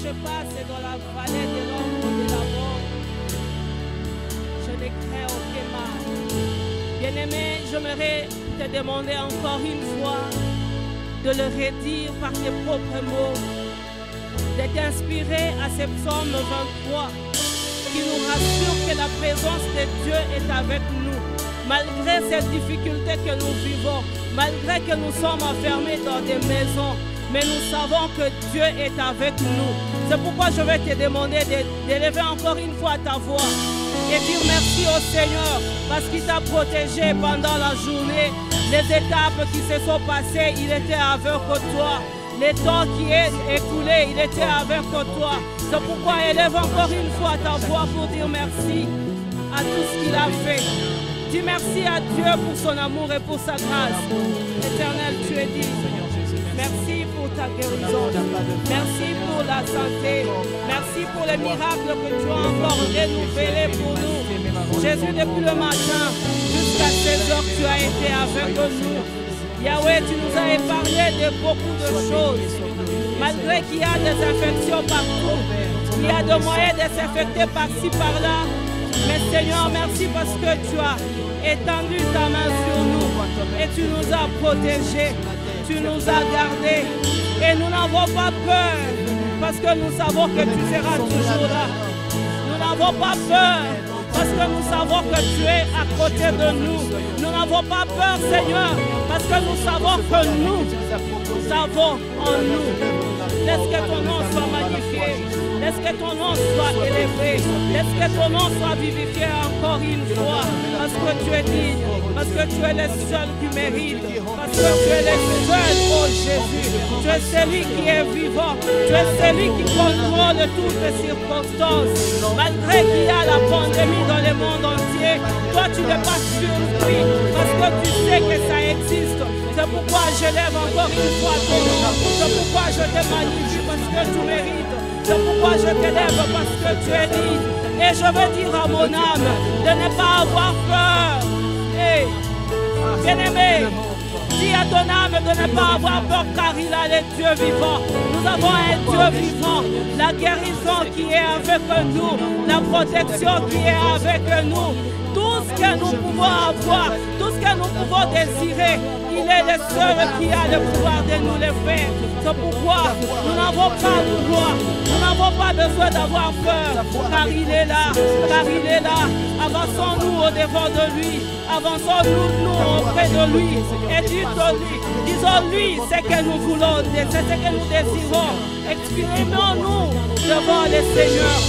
je passe dans la vallée de l'ombre de la mort, je ne crains aucun mal. Bien-aimé, j'aimerais te demander encore une fois de le redire par tes propres mots, de t'inspirer à ce psaume 23 qui nous rassure que la présence de Dieu est avec nous. Malgré ces difficultés que nous vivons, malgré que nous sommes enfermés dans des maisons, mais nous savons que Dieu est avec nous. C'est pourquoi je vais te demander d'élever encore une fois ta voix et dire merci au Seigneur parce qu'il t'a protégé pendant la journée. Les étapes qui se sont passées, il était avec toi. Les temps qui est écoulé, il était avec toi. C'est pourquoi élève encore une fois ta voix pour dire merci à tout ce qu'il a fait. Dis merci à Dieu pour son amour et pour sa grâce. Éternel, tu es dit. Merci pour ta guérison. Merci pour la santé. Merci pour les miracles que tu as encore renouvelés pour nous. Jésus, depuis le matin jusqu'à 16 heures, tu as été avec nous. Yahweh, tu nous as épargné de beaucoup de choses. Malgré qu'il y a des infections partout, il y a des moyens de s'infecter par-ci, par-là. Mais Seigneur, merci parce que tu as étendu ta main sur nous et tu nous as protégés, tu nous as gardés. Et nous n'avons pas peur parce que nous savons que tu seras toujours là. Nous n'avons pas peur parce que nous savons que tu es à côté de nous. Nous n'avons pas peur, Seigneur, parce que nous savons que nous avons en nous. Laisse que ton nom soit magnifié. Laisse que ton nom soit élevé. Laisse que ton nom soit vivifié encore une fois. Parce que tu es digne. Parce que tu es le seul qui mérite. Parce que tu es le seul, oh Jésus. Tu es celui qui est vivant. Tu es celui qui contrôle toutes les circonstances. Malgré qu'il y a la pandémie dans le monde entier, toi tu n'es pas surpris. Parce que tu sais que ça existe. C'est pourquoi je lève encore une fois ton nom. C'est pourquoi je te magnifie parce que tu mérites. C'est pourquoi je te lève parce que tu es digne. Et je veux dire à mon âme de ne pas avoir peur. Hey, bien-aimé, dis à ton âme de ne pas avoir peur car il a les dieux vivants. Nous avons un Dieu vivant. La guérison qui est avec nous. La protection qui est avec nous. Tout ce que nous pouvons avoir, tout ce que nous pouvons désirer, il est le seul qui a le pouvoir de nous le faire. C'est pourquoi nous n'avons pas de gloire, nous n'avons pas besoin d'avoir peur, car il est là, car il est là. Avançons-nous au devant de lui, avançons-nous auprès de lui et disons-lui ce que nous voulons, ce que nous désirons. Exprimons-nous devant le Seigneur.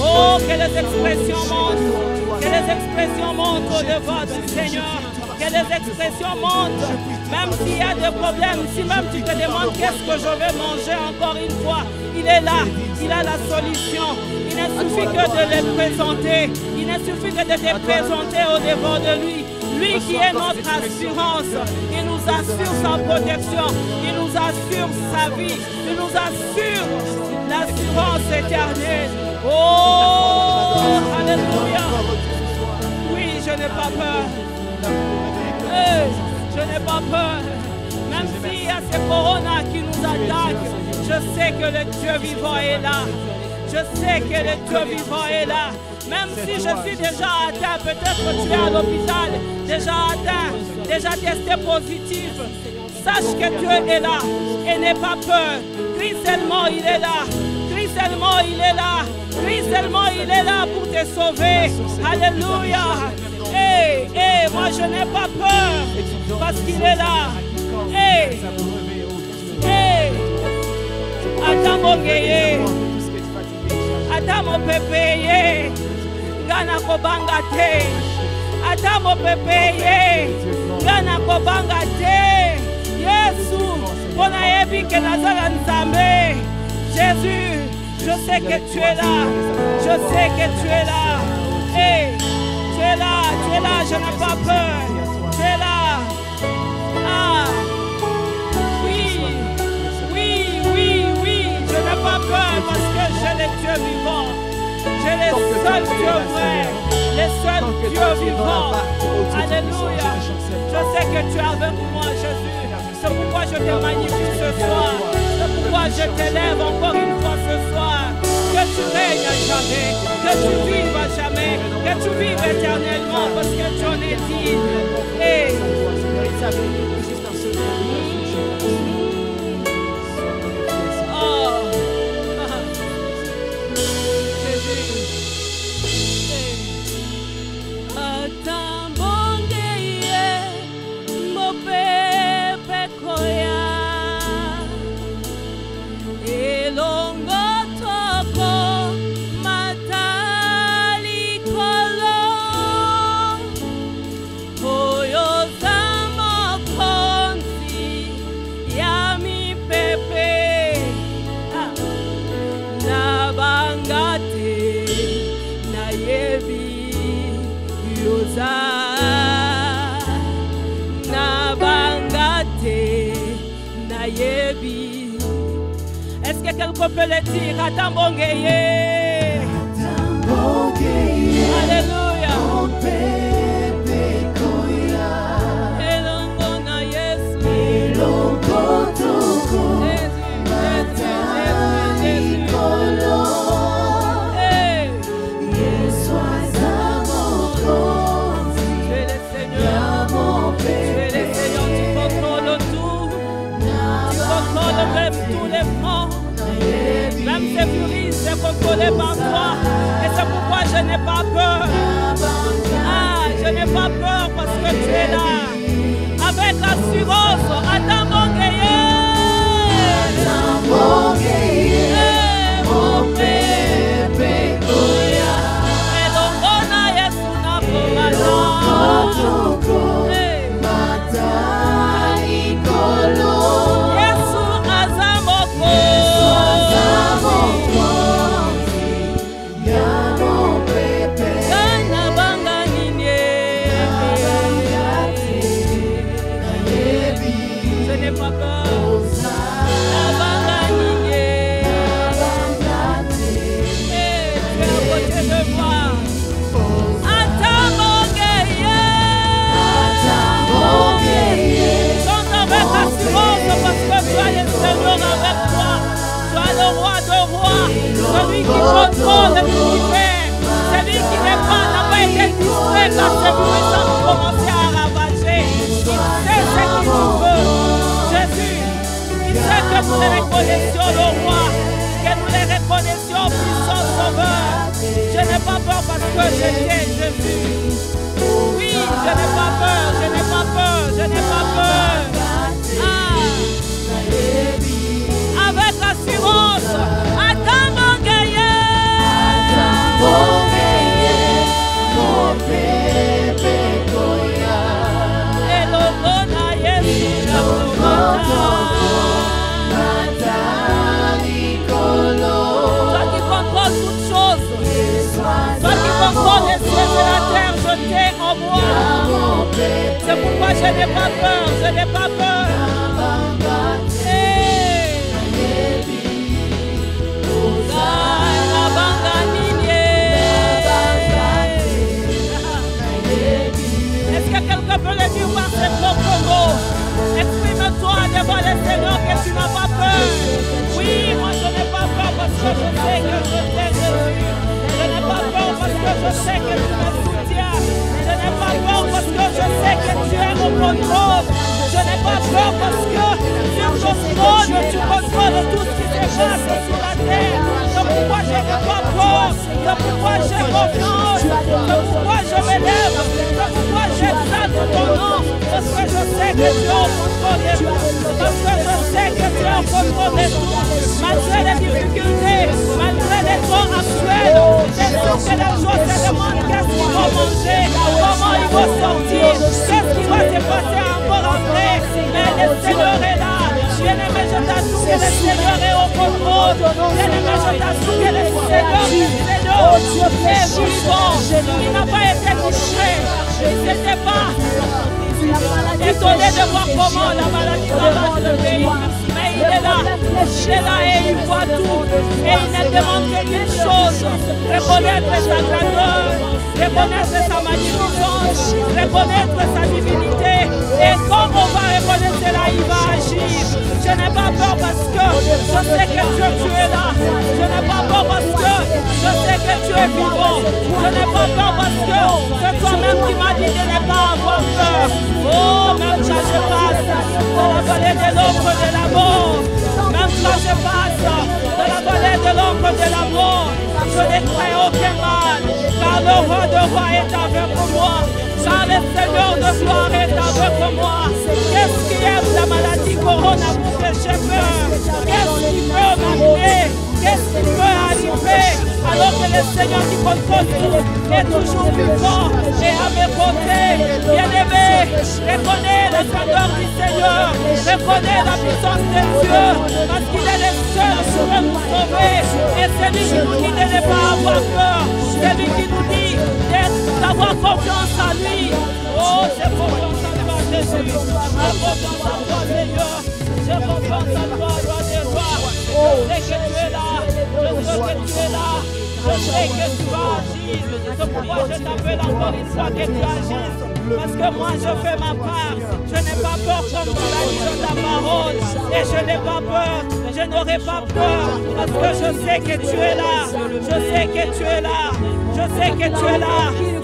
Oh, que les expressions montent, que les expressions montent au devant du Seigneur, que les expressions montent, même s'il y a des problèmes, si même tu te demandes qu'est-ce que je vais manger encore une fois, il est là, il a la solution. Il ne suffit que de le présenter, il ne suffit que de te présenter au devant de lui. Lui qui est notre assurance, il nous assure sa protection, il nous assure sa vie, il nous assure l'assurance éternelle. Oh, alléluia. Oui, je n'ai pas peur. Je n'ai pas peur. Même s'il y a ces corona qui nous attaquent, je sais que le Dieu vivant est là. Je sais que le Dieu vivant est là. Même si je suis déjà atteint, peut-être que tu es à l'hôpital, déjà atteint, déjà testé positif. Sache que Dieu est là et n'aie pas peur. Crie seulement, il est là. Crie seulement, il est là. Crie seulement, il est là pour te sauver. Alléluia. Hey, hey, moi je n'ai pas peur parce qu'il est là. Hey, hey. Adamo Geye. Adamo Pepeye. Gana Kobanga Te. Adamo Pepeye. Gana Kobanga Te. Yesu. Pona Ebi Kenazala Nzambe. Jésus, je sais que tu es là. Je sais que tu es là. Hey, tu es là, je n'ai pas peur. Tu es là. Ah, oui, oui, oui, oui, je n'ai pas peur parce que j'ai le Dieu vivant. J'ai le seul Dieu vrai, le seul Dieu vivant. Alléluia. Je sais que tu es avec moi, Jésus. C'est pourquoi je te magnifie ce soir. C'est pourquoi je t'élève encore une fois ce soir. tu vives à jamais, que tu vives éternellement, parce que tu en es digne. Et est-ce que quelqu'un peut le dire? Atambongeye. Alléluia. Elongona Yesu. Tous les fronts, même ces furies, c'est contrôlé par toi. Et c'est pourquoi je n'ai pas peur. Ah, je n'ai pas peur parce que tu es là. Avec assurance, Atambongeye. Mon bébé Koya. Elongona Yesu na Komala. Celui qui contrôle l'univers, celui qui n'a pas été distrait quand ses puissances commençaient à ravager. Il sait ce qu'il veut. Jésus, il sait que nous les reconnaissions le roi, que nous les reconnaissions puissant sauveur. Je n'ai pas peur parce que je t'ai, Jésus. Oui, je n'ai pas peur, je n'ai pas peur, je n'ai pas peur. Ah. Avec assurance, toi qui contrôle toutes choses, toi qui contrôle les cieux et la terre, je t'ai en moi. C'est pourquoi je n'ai pas peur, je n'ai pas peur. Est-ce que quelqu'un peut le dire par ses propres mots? Exprime-toi devant le Seigneur que tu n'as pas peur. Oui, moi je n'ai pas peur parce que je sais que je t'ai Jésus. Je n'ai pas peur parce que je sais que tu me soutiens. Je n'ai pas peur parce que je sais que tu es au contrôle. Je n'ai pas peur parce que sur ton trône tu contrôles tout ce qui se passe sur la terre. C'est pourquoi je n'ai pas peur. C'est pourquoi j'ai confiance. C'est pourquoi je m'élève. C'est pourquoi j'exalte ton nom. Parce que je sais que tu es au contrôle de tout. Parce que je sais que tu es au contrôle de tout. Malgré les difficultés, malgré les temps actuels, c'est sûr que les gens se demandent qu'est-ce qu'ils vont manger, comment ils vont sortir, qu'est-ce qui va se passer encore après. Mais le Seigneur est là. Bien-aimé, je t'assure que le Seigneur est au contrôle. Bien-aimé, je t'assure que le Seigneur est vivant. Il n'a pas été touché. Il ne s'était pas étonné de voir comment la maladie ravage le pays. Mais il est là et il voit tout. Et il ne demande qu'une chose, reconnaître sa grandeur, reconnaître sa magnificence, reconnaître sa divinité. Et comme on va reconnaître cela, il va agir. Je n'ai pas peur parce que je sais que Dieu, tu es là. Je n'ai pas peur parce que je sais que tu es vivant. Je déclare aucun mal, car le roi de rois est avec moi. Car le Seigneur de gloire est avec moi. Qu'est-ce qui est la maladie corona pour que j'ai peur? Qu'est-ce qui peut m'arriver? Qu'est-ce qui peut arriver? Alors que le Seigneur qui contrôle tout est toujours vivant et à mes côtés. Bien-aimé, reconnais la grandeur du Seigneur. Reconnais la puissance de Dieu. Parce qu'il est le seul qui peut nous sauver. Et c'est lui qui nous dit de ne pas avoir peur. C'est lui qui nous dit d'avoir confiance en lui. Oh, j'ai confiance en toi, Jésus. J'ai confiance en toi, Seigneur. J'ai confiance en toi, roi des rois. Je sais que tu es là. Je sais que tu es là. Je sais que tu vas agir. C'est pourquoi je t'appelle encore une fois que tu agisses. Parce que moi je fais ma part. Je n'ai pas peur comme tu l'as dit dans ta parole. Et je n'ai pas peur. Je n'aurai pas peur. Parce que je sais que tu es là. Je sais que tu es là. Je sais que tu es là.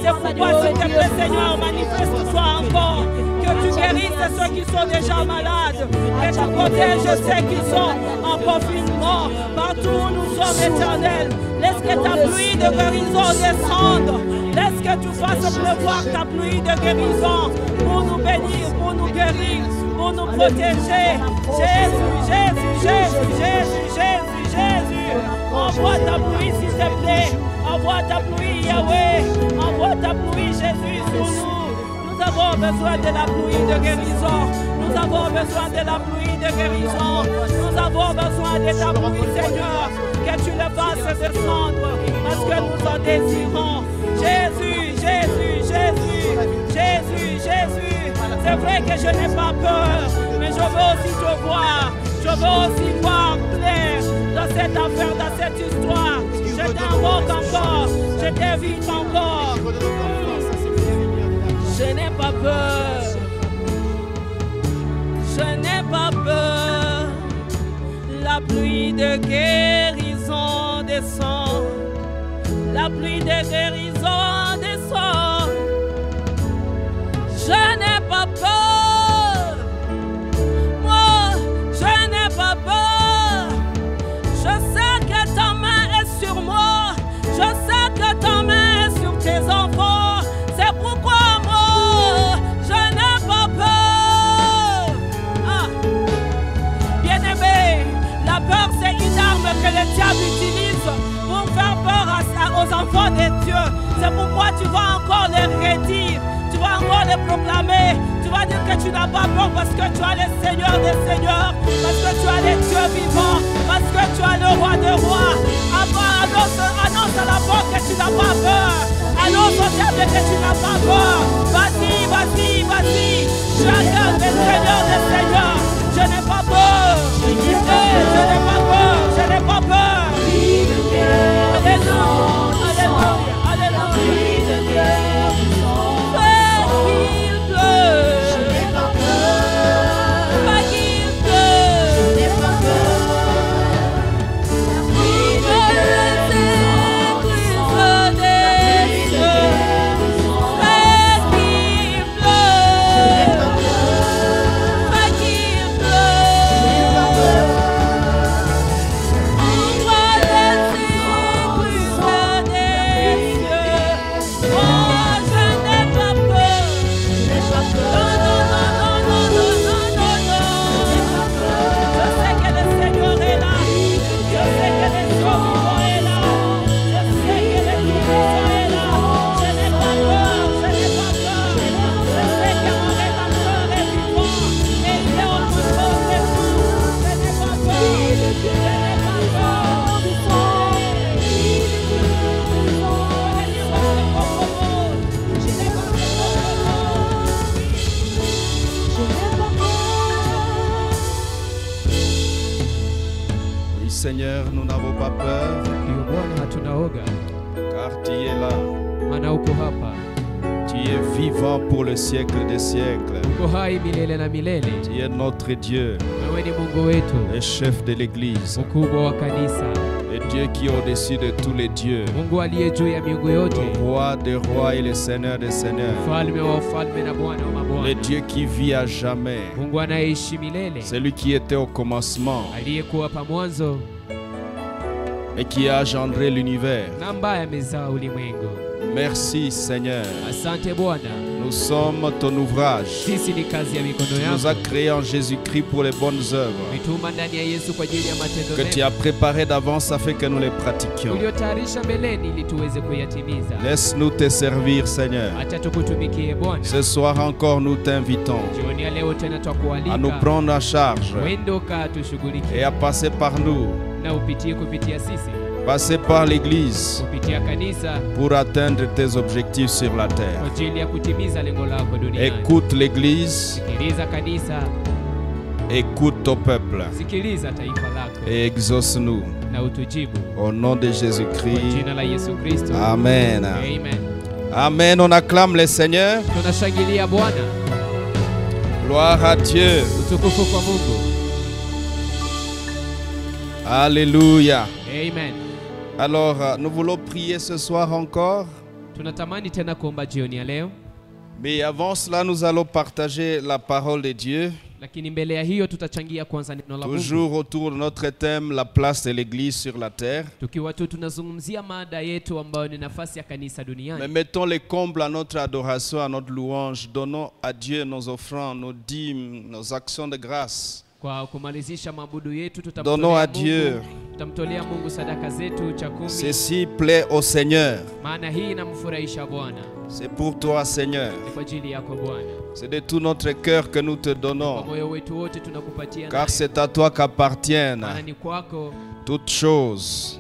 C'est pourquoi s'il te plaît Seigneur, manifeste-toi encore. Que tu guérisses ceux qui sont déjà malades. Que tu protèges ceux qui sont en confinement. Partout où nous sommes éternels. Laisse que ta pluie de guérison descende. Laisse que tu fasses pleuvoir ta pluie de guérison pour nous bénir, pour nous guérir, pour nous protéger. Jésus, Jésus, Jésus, Jésus, Jésus, Jésus. Envoie ta pluie s'il te plaît. Envoie ta pluie Yahweh. Envoie ta pluie Jésus sur nous. Nous avons besoin de la pluie de guérison. Nous avons besoin de la pluie de guérison. Nous avons besoin de ta pluie, Seigneur. Que tu le fasses descendre. Parce que nous en désirons. Jésus, Jésus, Jésus, Jésus, Jésus. C'est vrai que je n'ai pas peur. Mais je veux aussi te voir. Je veux aussi voir clair dans cette affaire, dans cette histoire. Je t'invoque encore. Je t'invite encore. Je n'ai pas peur. Je n'ai pas peur. La pluie de guérison descend. La pluie de guérison descend. Je n'ai pas peur. Moi, je n'ai pas peur. Je sais que ta main est sur moi. Je sais que ta main est sur tes enfants. C'est pourquoi moi, je n'ai pas peur. Ah. Bien-aimé, la peur c'est une arme que le diable utilise pour faire peur aux enfants de Dieu. C'est pourquoi tu vas encore les redire. Tu vas encore les proclamer. Tu vas dire que tu n'as pas peur parce que tu as le Seigneur des Seigneurs. Parce que tu as le Dieu vivant. Parce que tu as le roi des rois. Annonce à la porte que tu n'as pas peur. Annonce au diable que tu n'as pas peur. Vas-y, vas-y, vas-y. Chacun des Seigneurs des Seigneurs. Je n'ai pas peur. Je n'ai pas peur. Je n'ai pas peur. Alléluia. Alléluia. Seigneur, nous n'avons pas peur, car tu es là. Tu es vivant pour le siècle des siècles. Tu es notre Dieu, le chef de l'Église, le Dieu qui est au-dessus de tous les dieux, le roi des rois et le Seigneur des seigneurs, le Dieu qui vit à jamais, celui qui était au commencement et qui a engendré l'univers. Merci Seigneur. Nous sommes ton ouvrage. Tu nous as créés en Jésus-Christ pour les bonnes œuvres que tu as préparées d'avance afin que nous les pratiquions. Laisse-nous te servir Seigneur. Ce soir encore nous t'invitons à nous prendre en charge et à passer par nous. Passer par l'église pour atteindre tes objectifs sur la terre. Écoute l'église, écoute ton peuple et exauce-nous. Au nom de Jésus-Christ. Amen. Amen. On acclame le Seigneur. Gloire à Dieu. Alléluia. Amen. Alors, nous voulons prier ce soir encore. Mais avant cela, nous allons partager la parole de Dieu. Toujours autour de notre thème, la place de l'église sur la terre. Mais mettons les combles à notre adoration, à notre louange. Donnons à Dieu nos offrandes, nos dîmes, nos actions de grâce. Donnons à Dieu. Ceci plaît au Seigneur. C'est pour toi Seigneur. C'est de tout notre cœur que nous te donnons. Car c'est à toi qu'appartiennent toutes choses.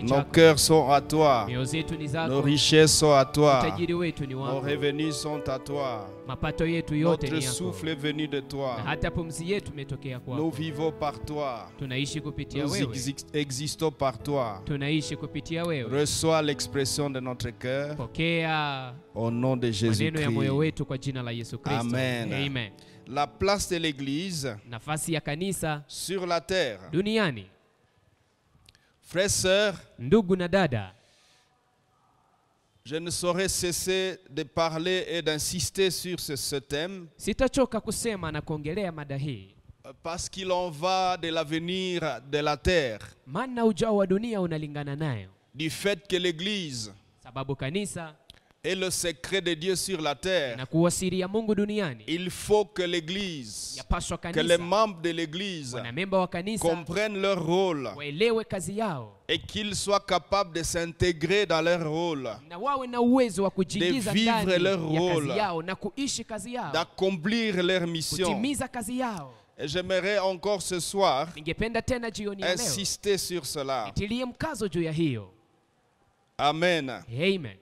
Nos cœurs sont à toi. Nos richesses sont à toi. Nos revenus sont à toi. Notre souffle est venu de toi. Nous vivons par toi. Nous existons par toi. Reçois l'expression de notre cœur. Au nom de Jésus-Christ. Amen. Amen. La place de l'église sur la terre. Frères et sœurs, je ne saurais cesser de parler et d'insister sur ce thème. Parce qu'il en va de l'avenir de la terre. Du fait que l'église est le secret de Dieu sur la terre. Il faut que l'église, que les membres de l'église comprennent leur rôle et qu'ils soient capables de s'intégrer dans leur rôle, de vivre leur rôle, d'accomplir leur mission. Et j'aimerais encore ce soir insister sur cela. Amen. Amen.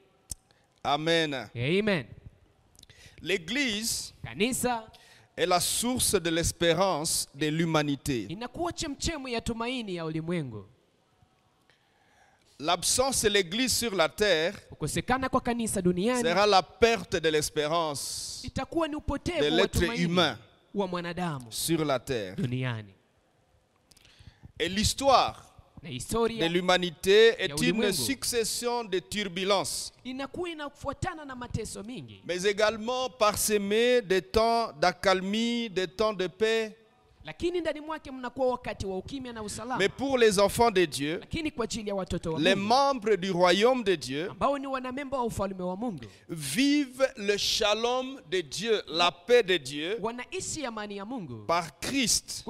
Amen. Amen. L'église est la source de l'espérance de l'humanité. L'absence de l'église sur la terre sera la perte de l'espérance de l'être humain sur la terre. Et l'histoire de l'humanité est une succession de turbulences, mais également parsemée de temps d'accalmie, de temps de paix. Mais pour les enfants de Dieu, les membres du royaume de Dieu, vivent le shalom de Dieu, la paix de Dieu, par Christ.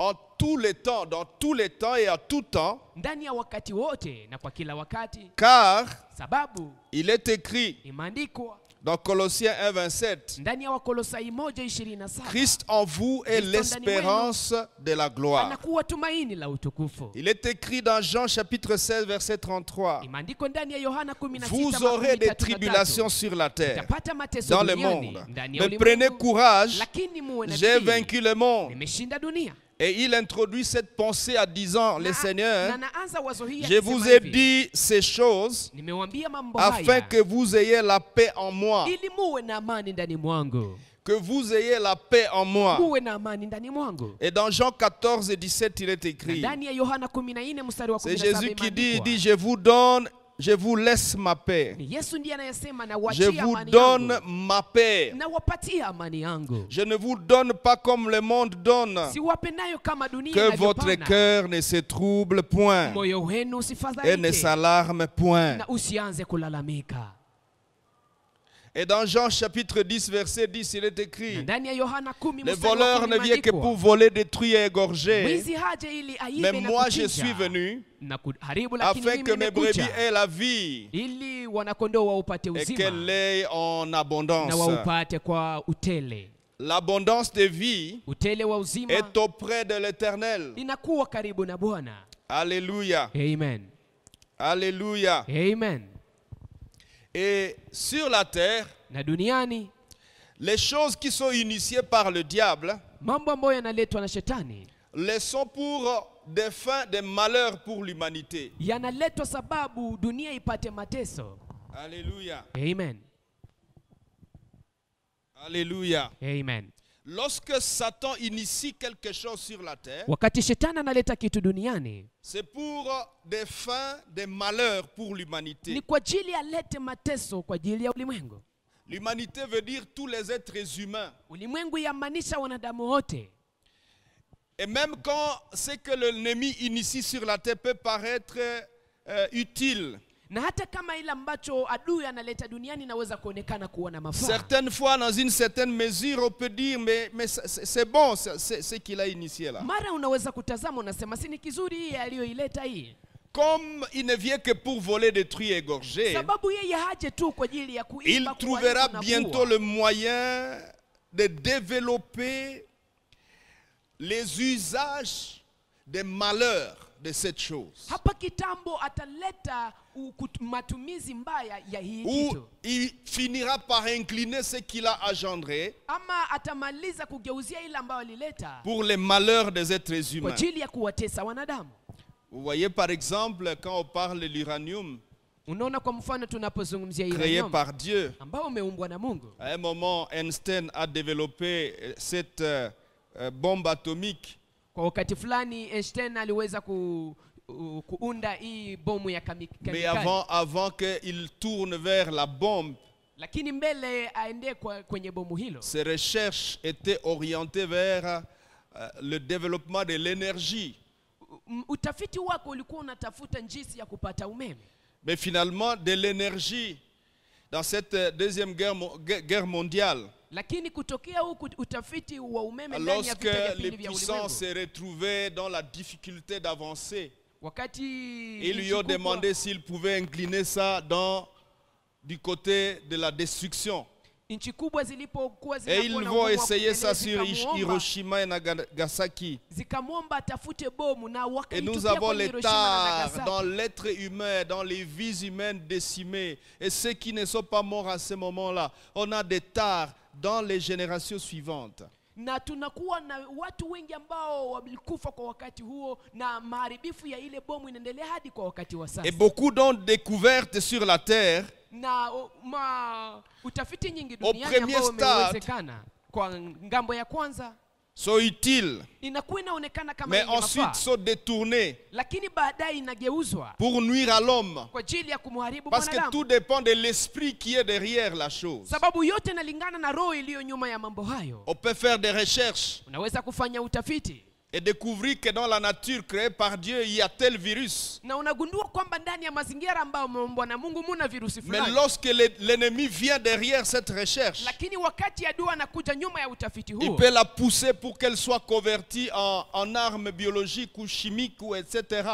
En tous les temps, dans tous les temps et à tout temps, car il est écrit dans Colossiens 1:27, Christ en vous est l'espérance de la gloire. Il est écrit dans Jean chapitre 16 verset 33, vous aurez des tribulations sur la terre, dans le monde, mais prenez courage, j'ai vaincu le monde. Et il introduit cette pensée en disant, le Seigneur, je vous ai dit ces choses afin que vous ayez la paix en moi. Que vous ayez la paix en moi. Et dans Jean 14 et 17, il est écrit, c'est Jésus qui dit, je vous donne je vous laisse ma paix. Je vous donne ma paix. Je ne vous donne pas comme le monde donne. Que votre cœur ne se trouble point et ne s'alarme point. Et dans Jean chapitre 10 verset 10 il est écrit: le voleur ne vient que pour voler, détruire et égorger. Mais moi je suis venu afin que mes brebis aient la vie et qu'elle l'ait en abondance. L'abondance de vie est auprès de l'Éternel. Alléluia. Amen. Alléluia. Amen. Et sur la terre, les choses qui sont initiées par le diable les sont pour des fins de malheur pour l'humanité. Alléluia. Amen. Alléluia. Amen. Lorsque Satan initie quelque chose sur la terre, c'est pour des fins de malheur pour l'humanité. L'humanité veut dire tous les êtres humains. Et même quand ce que l'ennemi initie sur la terre peut paraître utile, certaines fois, dans une certaine mesure, on peut dire mais c'est bon ce qu'il a initié là. Comme il ne vient que pour voler, détruire et égorger, il trouvera bientôt le moyen de développer les usages des malheurs de cette chose. Où il finira par incliner ce qu'il a engendré pour les malheurs des êtres humains. Vous voyez par exemple quand on parle de l'uranium créé par Dieu. À un moment, Einstein a développé cette bombe atomique. Mais avant qu'il tourne vers la bombe, ses recherches étaient orientées vers le développement de l'énergie. Mais finalement, de l'énergie dans cette deuxième guerre mondiale, lorsque les puissances se retrouvaient dans la difficulté d'avancer, ils lui ont demandé s'il pouvait incliner ça du côté de la destruction. Et ils vont essayer ça sur Hiroshima et Nagasaki. Et nous avons les tares dans l'être humain, dans les vies humaines décimées. Et ceux qui ne sont pas morts à ce moment-là, on a des tares dans les générations suivantes. Et beaucoup d'ont découvertes sur la terre. Au premier stade, sont utiles, mais ensuite sont détournés pour nuire à l'homme. Parce que tout dépend de l'esprit qui est derrière la chose. On peut faire des recherches et découvrir que dans la nature créée par Dieu, il y a tel virus. Mais lorsque l'ennemi vient derrière cette recherche, il peut la pousser pour qu'elle soit convertie en arme biologique ou chimique ou etc.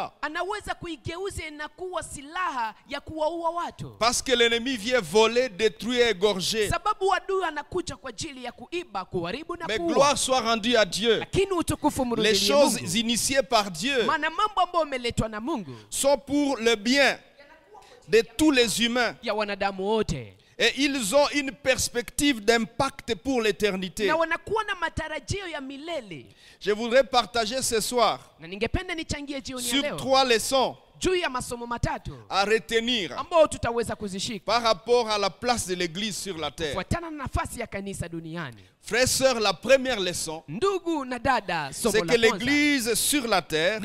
Parce que l'ennemi vient voler, détruire, égorger. Mais gloire soit rendue à Dieu. Les choses initiées par Dieu sont pour le bien de tous les humains. Et ils ont une perspective d'impact pour l'éternité. Je voudrais partager ce soir sur 3 leçons à retenir par rapport à la place de l'église sur la terre. Frères et sœurs, la première leçon, c'est que l'église sur la terre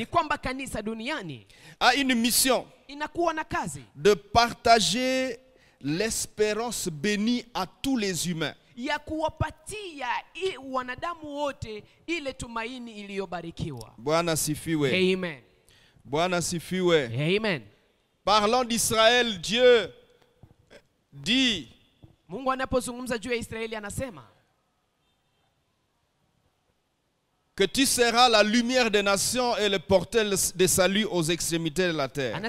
a une mission de partager l'espérance bénie à tous les humains. Bwana sifiwe. Amen. Bwana sifiwe. Amen. Parlant d'Israël, Dieu dit que tu seras la lumière des nations et le porteur de salut aux extrémités de la terre.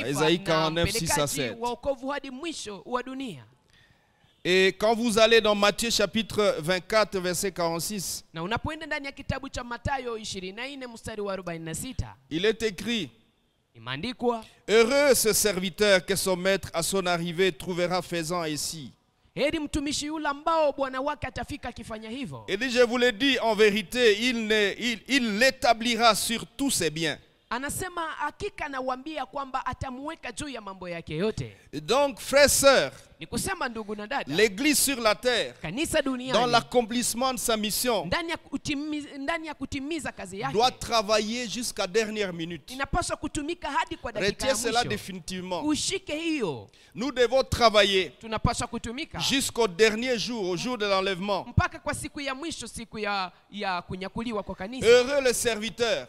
Isaïe 49, 6 à 7. Et quand vous allez dans Matthieu chapitre 24, verset 46, il est écrit: heureux ce serviteur que son maître à son arrivée trouvera faisant ainsi. Et dit, je vous l'ai dit en vérité, il l'établira sur tous ses biens. Donc, frères et sœurs, l'église sur la terre, dans l'accomplissement de sa mission, doit travailler jusqu'à dernière minute. Retiens cela définitivement. Nous devons travailler jusqu'au dernier jour, au jour de l'enlèvement. Heureux le serviteur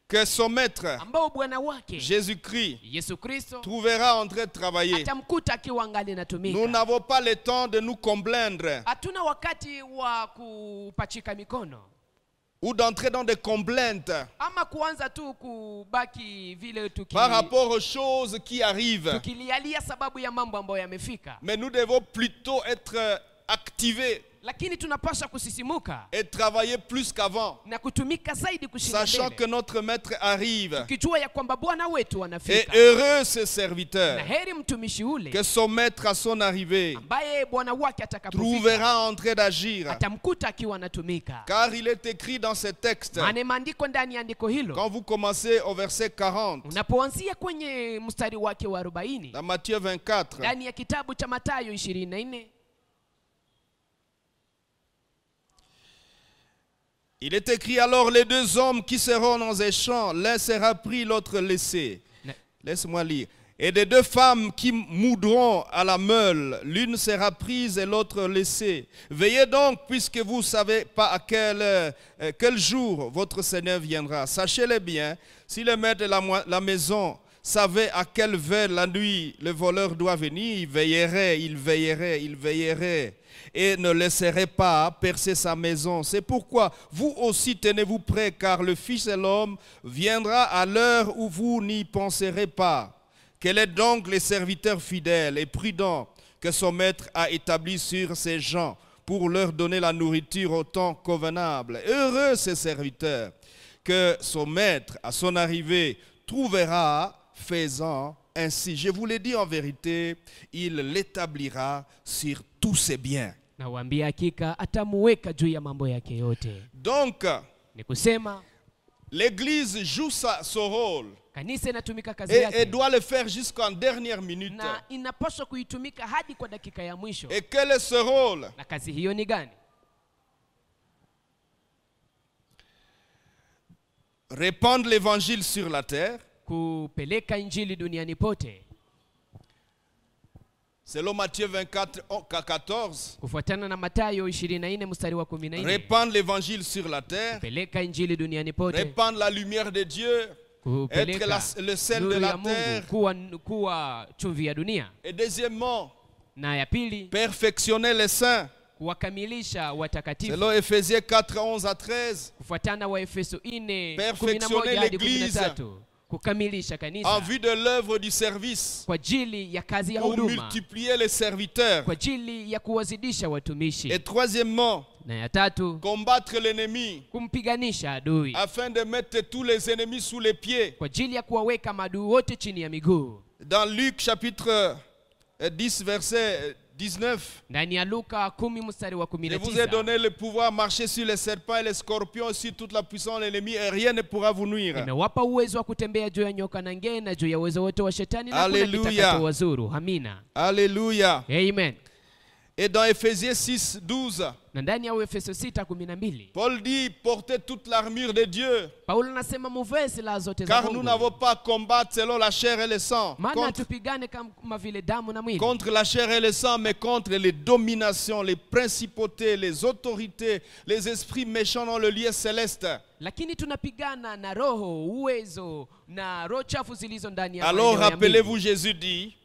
que son maître, Jésus-Christ, trouvera en train de travailler. Nous n'avons pas le temps de nous complaindre ou d'entrer dans des complaintes par rapport aux choses qui arrivent. Mais nous devons plutôt être activés et travailler plus qu'avant, sachant que notre maître arrive. Et heureux ce serviteur que son maître à son arrivée trouvera en train d'agir. Car il est écrit dans ce texte, quand vous commencez au verset 40, dans Matthieu 24, il est écrit: alors les deux hommes qui seront dans un champ, l'un sera pris, l'autre laissé. Laisse-moi lire. Et des deux femmes qui moudront à la meule, l'une sera prise et l'autre laissée. Veillez donc, puisque vous ne savez pas à quel jour votre Seigneur viendra. Sachez-le bien, si le maître de la maison savait à quelle heure la nuit le voleur doit venir, il veillerait et ne laisserait pas percer sa maison. C'est pourquoi vous aussi tenez-vous prêts, car le Fils de l'homme viendra à l'heure où vous n'y penserez pas. Quel est donc le serviteur fidèle et prudent que son maître a établi sur ses gens pour leur donner la nourriture au temps convenable? Heureux ce serviteur que son maître à son arrivée trouvera faisant ainsi. Je vous l'ai dit en vérité, il l'établira sur tous ses biens. Donc, l'église joue son rôle et doit le faire jusqu'en dernière minute. Et quel est ce rôle? Répandre l'évangile sur la terre. Selon Matthieu 24, 14, répandre l'évangile sur la terre, répandre la lumière de Dieu, être le sel de la terre. Et deuxièmement, perfectionner les saints. Selon Ephésiens 4, 11 à 13, perfectionner l'église en vue de l'œuvre du service, pour multiplier les serviteurs. Et troisièmement, combattre l'ennemi afin de mettre tous les ennemis sous les pieds. Dans Luc chapitre 10 verset 19. Je vous ai donné le pouvoir de marcher sur les serpents et les scorpions, sur toute la puissance de l'ennemi, et rien ne pourra vous nuire. Alléluia. Alléluia. Amen. Et dans Ephésiens 6, 12, Paul dit, portez toute l'armure de Dieu, car nous n'avons pas à combattre selon la chair et le sang, contre la chair et le sang, mais contre les dominations, les principautés, les autorités, les esprits méchants dans le lieu céleste. Alors rappelez-vous, Jésus dit,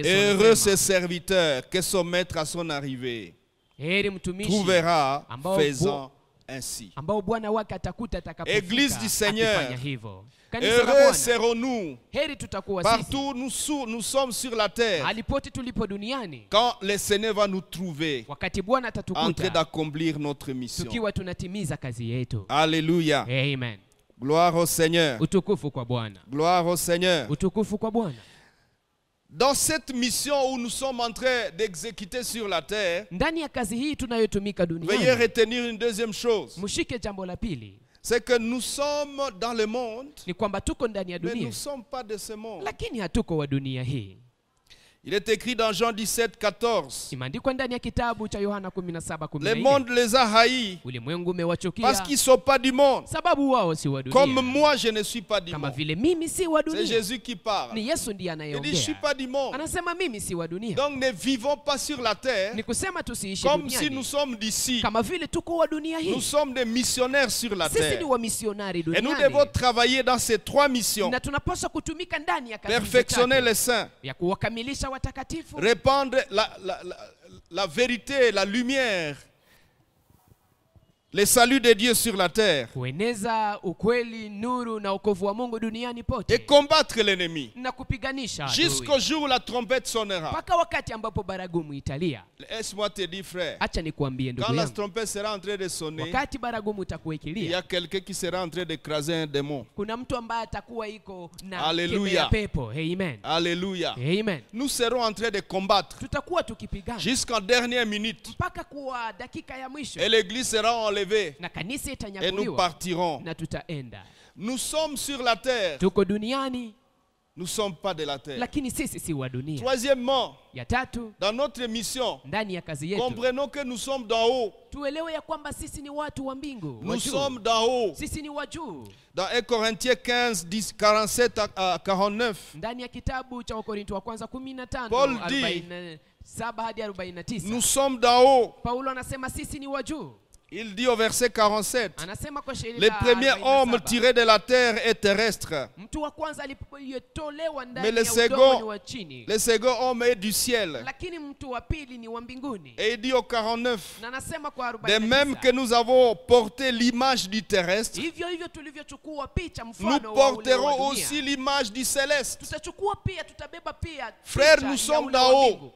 heureux ces serviteurs que son maître à son arrivée trouvera faisant ainsi. Église du Seigneur, heureux serons-nous partout nous sommes sur la terre quand le Seigneur va nous trouver en train d'accomplir notre mission. Alléluia. Amen. Gloire au Seigneur. Gloire au Seigneur. Dans cette mission où nous sommes en train d'exécuter sur la terre, veuillez retenir une deuxième chose. C'est que nous sommes dans le monde, mais nous ne sommes pas de ce monde. Il est écrit dans Jean 17, 14. Le monde les a haïs parce qu'ils ne sont pas du monde. Comme moi, je ne suis pas du monde. C'est Jésus qui parle. Il dit, je ne suis pas du monde. Donc ne vivons pas sur la terre comme si nous sommes d'ici. Nous sommes des missionnaires sur la terre. Et nous devons travailler dans ces trois missions. Perfectionner les saints. Répandre la vérité, la lumière, le salut de Dieu sur la terre. Et combattre l'ennemi jusqu'au jour où la trompette sonnera. Laisse-moi te dire, frère, quand la trompette sera en train de sonner, il y a quelqu'un qui sera en train d'écraser un démon. Alléluia. Alléluia. Amen. Nous serons en train de combattre jusqu'en dernière minute. Et l'église sera enlevée. Et nous partirons. Nous sommes sur la terre. Nous ne sommes pas de la terre. Troisièmement, dans notre mission, comprenons que nous sommes d'en haut. Nous sommes d'en haut. Dans 1 Corinthiens 15, 10, 47 à 49, Paul dit, nous sommes d'en haut. Il dit au verset 47, les premiers hommes tirés de la terre est terrestre, mais le second homme est du ciel. Et il dit au 49, de même que nous avons porté l'image du terrestre, nous porterons aussi l'image du céleste. Frères, nous sommes d'en haut.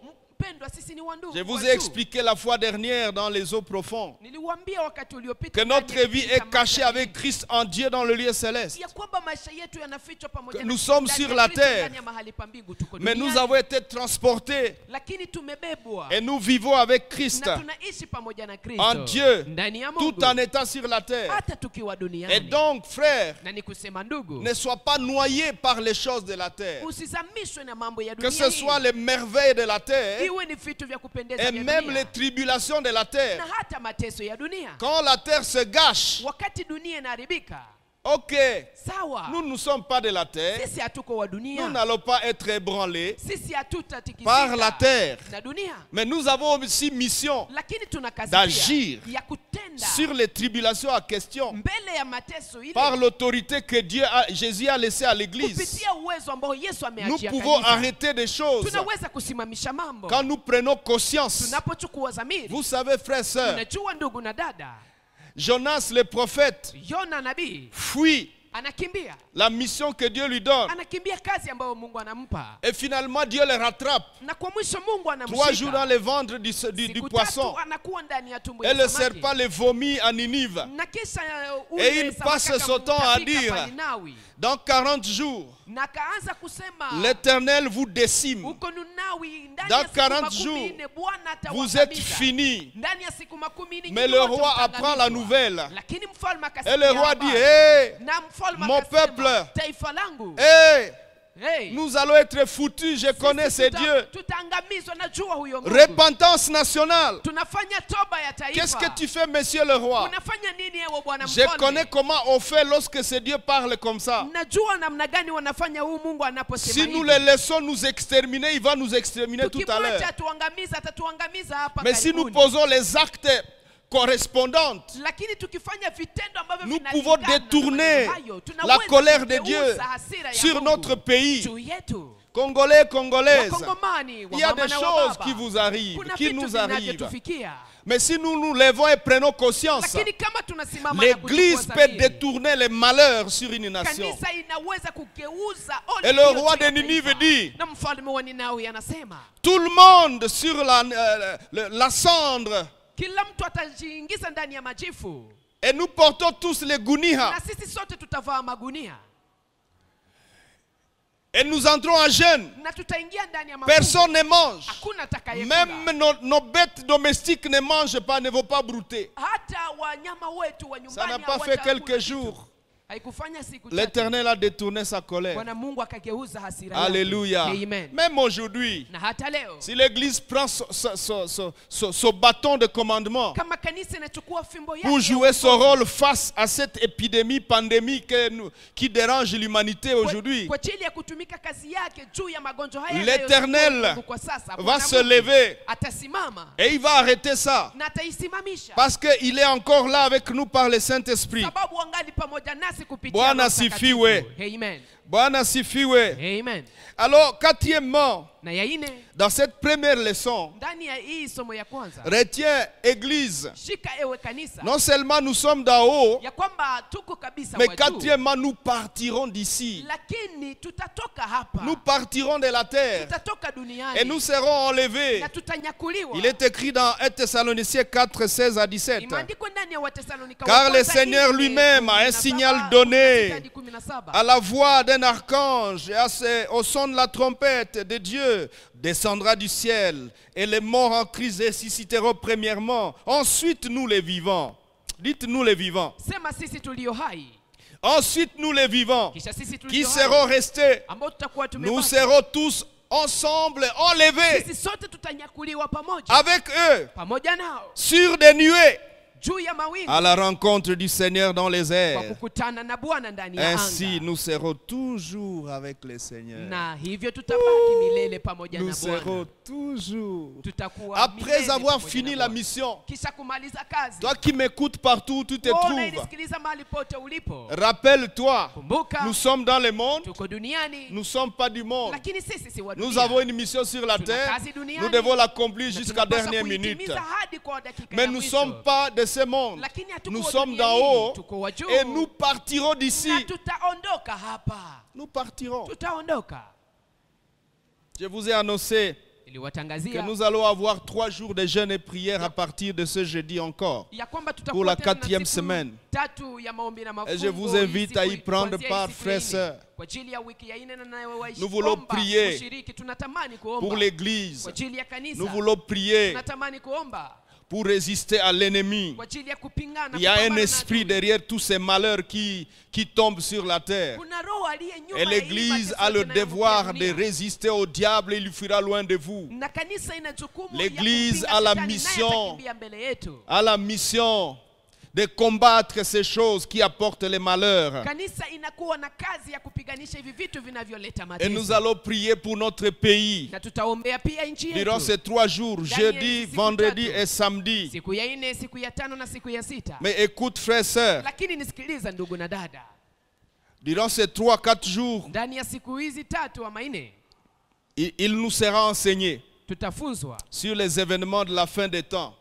Je vous ai expliqué la fois dernière dans les eaux profondes que notre vie est cachée avec Christ en Dieu dans le lieu céleste. Que nous sommes sur la terre, mais nous avons été transportés et nous vivons avec Christ en Dieu, tout en étant sur la terre. Et donc, frère, ne sois pas noyé par les choses de la terre, que ce soit les merveilles de la terre et même les tribulations de la terre. Quand la terre se gâche, ok, nous ne sommes pas de la terre, nous n'allons pas être ébranlés par la terre, mais nous avons aussi mission d'agir sur les tribulations à question par l'autorité que Jésus a laissée à l'église. Nous pouvons arrêter des choses quand nous prenons conscience. Vous savez, frères et sœurs, Jonas le prophète fuit la mission que Dieu lui donne. Et finalement, Dieu le rattrape. 3 jours dans le ventre du poisson. Et le serpent le vomit à Ninive. Et il passe son temps à dire, dans 40 jours, l'Éternel vous décime. Dans 40 jours, vous êtes finis. Mais le roi apprend la nouvelle. Et le roi dit, hey, mon peuple, hey, nous allons être foutus, je connais ces dieux. Repentance nationale. Qu'est-ce que tu fais, monsieur le roi? Je connais comment on fait lorsque ces dieux parlent comme ça. Si nous les laissons nous exterminer, il va nous exterminer tout à l'heure. Mais si nous posons les actes correspondantes, nous pouvons détourner la colère de Dieu sur notre pays. Congolais, Congolaises, il y a des choses qui vous arrivent, qui nous arrivent. Mais si nous nous levons et prenons conscience, l'Église peut détourner les malheurs sur une nation. Et le roi de Ninive dit, tout le monde sur la cendre. Et nous portons tous les guniha. Et nous entrons en jeûne. Personne ne mange. Même nos bêtes domestiques ne mangent pas, ne vont pas brouter. Ça n'a pas fait quelques jours. L'Éternel a détourné sa colère. Alléluia. Même aujourd'hui, si l'Église prend son bâton de commandement pour jouer son rôle face à cette épidémie, pandémie qui dérange l'humanité aujourd'hui, l'Éternel va se lever et il va arrêter ça. Parce qu'il est encore là avec nous par le Saint-Esprit. Bwana sifiwe. Amen. Bwana sifiwe. Amen. Alors, quatrièmement, dans cette première leçon, retiens, Église, non seulement nous sommes d'en haut, mais quatrièmement, nous partirons d'ici. Nous partirons de la terre et nous serons enlevés. Il est écrit dans 1 Thessaloniciens 4, 16 à 17. Car le Seigneur lui-même a un signal donné à la voix d'un archange et au son de la trompette de Dieu descendra du ciel et les morts en Christ ressusciteront premièrement. Ensuite nous les vivants. Dites-nous les vivants. Ensuite nous les vivants qui seront restés, nous serons tous ensemble enlevés avec eux sur des nuées à la rencontre du Seigneur dans les airs. Ainsi nous serons toujours avec le Seigneur. Nous serons toujours. Après avoir fini la mission, toi qui m'écoutes partout où tu te trouves, rappelle-toi, nous sommes dans le monde, nous ne sommes pas du monde. Nous avons une mission sur la terre, nous devons l'accomplir jusqu'à la dernière minute. Mais nous ne sommes pas de ce monde, nous sommes d'en haut et nous partirons d'ici. Nous partirons. Je vous ai annoncé que nous allons avoir 3 jours de jeûne et prière à partir de ce jeudi encore, pour la 4e semaine. Et je vous invite à y prendre part, frères et sœurs. Nous voulons prier pour l'Église. Nous voulons prier pour résister à l'ennemi. Il y a un esprit derrière tous ces malheurs qui tombent sur la terre. Et l'Église a le devoir de résister au diable et il fuira loin de vous. L'Église a la mission de combattre ces choses qui apportent les malheurs. Et nous allons prier pour notre pays durant ces 3 jours, jeudi, vendredi et samedi. Mais écoute, frères et sœurs, durant ces 3-4 jours, il nous sera enseigné sur les événements de la fin des temps.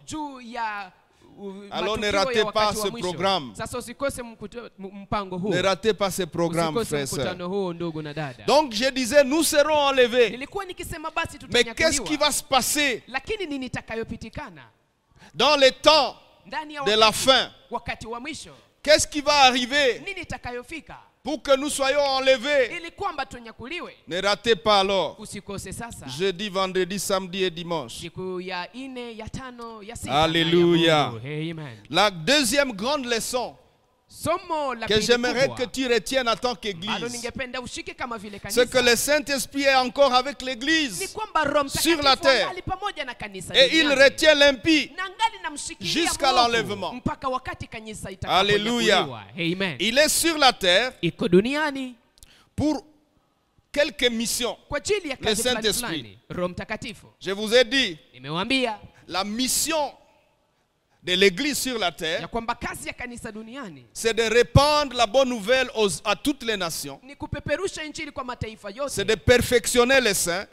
Alors ne ratez pas ce programme. Ne ratez pas ce programme, frères et sœurs. Donc je disais, nous serons enlevés. Mais qu'est-ce qui va se passer dans les temps de la fin? Qu'est-ce qui va arriver pour que nous soyons enlevés? Ne ratez pas alors. Jeudi, vendredi, samedi et dimanche. Alléluia. La deuxième grande leçon que j'aimerais que tu retiennes en tant qu'Église, c'est que le Saint-Esprit est encore avec l'Église sur la terre. Et il retient l'impie jusqu'à l'enlèvement. Alléluia. Il est sur la terre pour quelques missions. Le Saint-Esprit. Je vous ai dit, la mission de l'Église sur la terre, c'est de répandre la bonne nouvelle à toutes les nations. C'est de perfectionner les saints.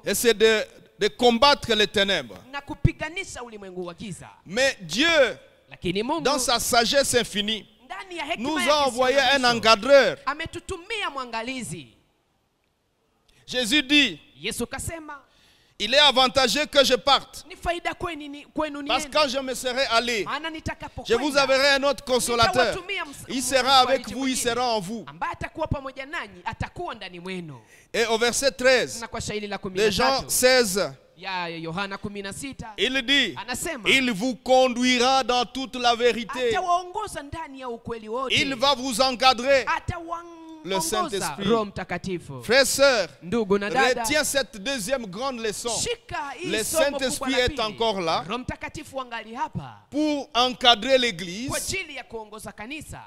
Et c'est de combattre les ténèbres. Mais Dieu, dans sa sagesse infinie, nous a envoyé un encadreur. Jésus dit, il est avantageux que je parte. Parce que quand je me serai allé, je vous enverrai un autre consolateur. Il sera avec vous, il sera en vous. Et au verset 13 de Jean 16, il dit, il vous conduira dans toute la vérité. Il va vous encadrer. Le Saint-Esprit. Frères et sœurs, retiens cette deuxième grande leçon. Le Saint-Esprit est encore là pour encadrer l'Église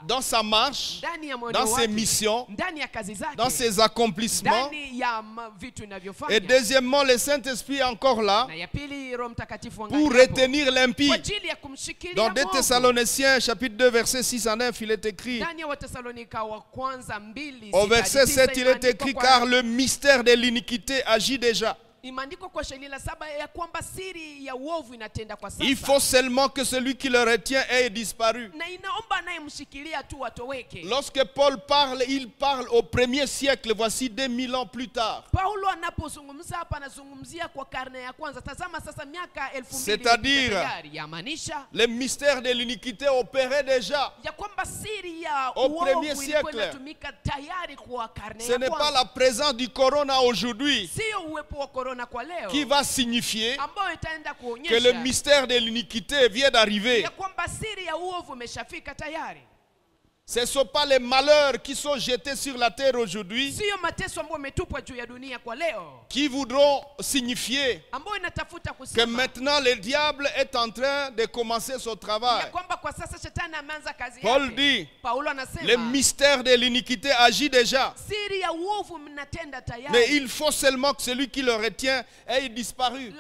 dans sa marche, dans ses missions, dans ses accomplissements. Et deuxièmement, le Saint-Esprit est encore là pour retenir l'impie. Dans 2 Thessaloniciens chapitre 2 verset 6 à 9, il est écrit, au verset 7, il est écrit, car le mystère de l'iniquité agit déjà. Il faut seulement que celui qui le retient ait disparu. Lorsque Paul parle, il parle au 1er siècle, voici 2000 ans plus tard. C'est-à-dire, le mystère de l'iniquité opérait déjà au 1er siècle. Ce n'est pas la présence du corona aujourd'hui qui va signifier que le mystère de l'iniquité vient d'arriver. Ce ne sont pas les malheurs qui sont jetés sur la terre aujourd'hui qui voudront signifier que maintenant le diable est en train de commencer son travail. Paul dit, le mystère de l'iniquité agit déjà. Mais il faut seulement que celui qui le retient ait disparu.